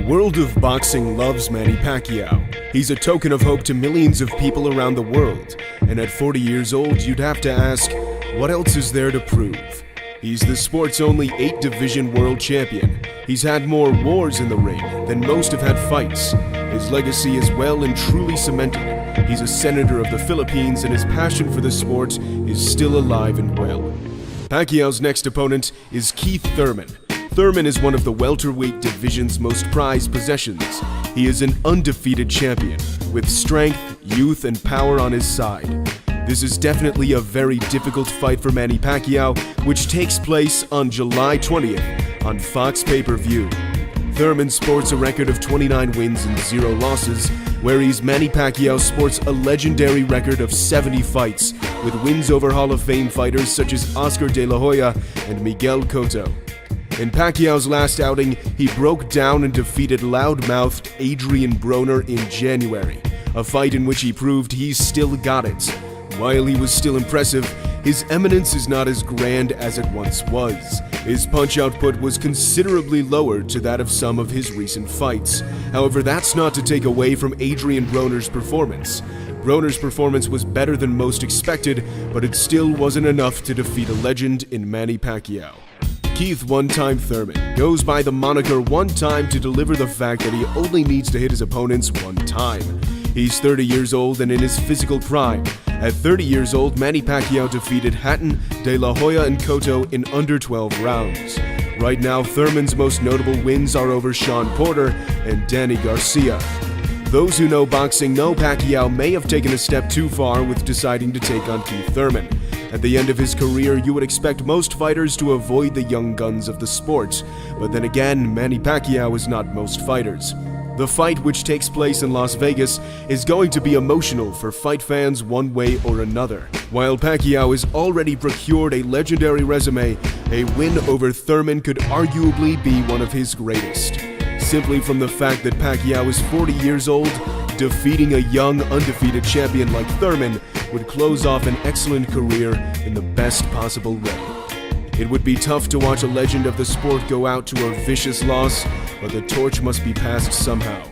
world of boxing loves Manny Pacquiao. He's a token of hope to millions of people around the world. And at 40 years old, you'd have to ask, what else is there to prove? He's the sport's only 8-division world champion. He's had more wars in the ring than most have had fights. His legacy is well and truly cemented. He's a senator of the Philippines, and his passion for the sport is still alive and well. Pacquiao's next opponent is Keith Thurman. Thurman is one of the welterweight division's most prized possessions. He is an undefeated champion, with strength, youth, and power on his side. This is definitely a very difficult fight for Manny Pacquiao, which takes place on July 20th on Fox pay-per-view. Thurman sports a record of 29 wins and 0 losses, whereas Manny Pacquiao sports a legendary record of 70 fights, with wins over Hall of Fame fighters such as Oscar de la Hoya and Miguel Cotto. In Pacquiao's last outing, he broke down and defeated loud-mouthed Adrian Broner in January, a fight in which he proved he's still got it. While he was still impressive, his eminence is not as grand as it once was. His punch output was considerably lower to that of some of his recent fights. However, that's not to take away from Adrian Broner's performance. Broner's performance was better than most expected, but it still wasn't enough to defeat a legend in Manny Pacquiao. Keith One Time Thurman goes by the moniker One Time to deliver the fact that he only needs to hit his opponents one time. He's 30 years old and in his physical prime. At 30 years old, Manny Pacquiao defeated Hatton, De La Hoya, and Cotto in under 12 rounds. Right now, Thurman's most notable wins are over Sean Porter and Danny Garcia. Those who know boxing know Pacquiao may have taken a step too far with deciding to take on Keith Thurman. At the end of his career, you would expect most fighters to avoid the young guns of the sport. But then again, Manny Pacquiao is not most fighters. The fight, which takes place in Las Vegas, is going to be emotional for fight fans one way or another. While Pacquiao has already procured a legendary resume, a win over Thurman could arguably be one of his greatest. Simply from the fact that Pacquiao is 40 years old, defeating a young, undefeated champion like Thurman would close off an excellent career in the best possible way. It would be tough to watch a legend of the sport go out to a vicious loss, but the torch must be passed somehow.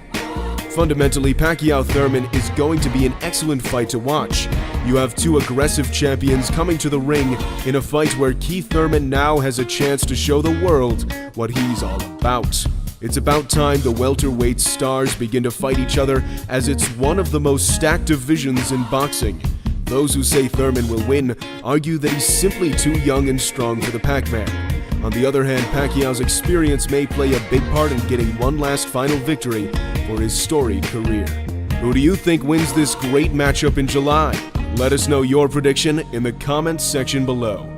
Fundamentally, Pacquiao-Thurman is going to be an excellent fight to watch. You have two aggressive champions coming to the ring in a fight where Keith Thurman now has a chance to show the world what he's all about. It's about time the welterweight stars begin to fight each other, as it's one of the most stacked divisions in boxing. Those who say Thurman will win argue that he's simply too young and strong for the Pac-Man. On the other hand, Pacquiao's experience may play a big part in getting one last final victory for his storied career. Who do you think wins this great matchup in July? Let us know your prediction in the comments section below.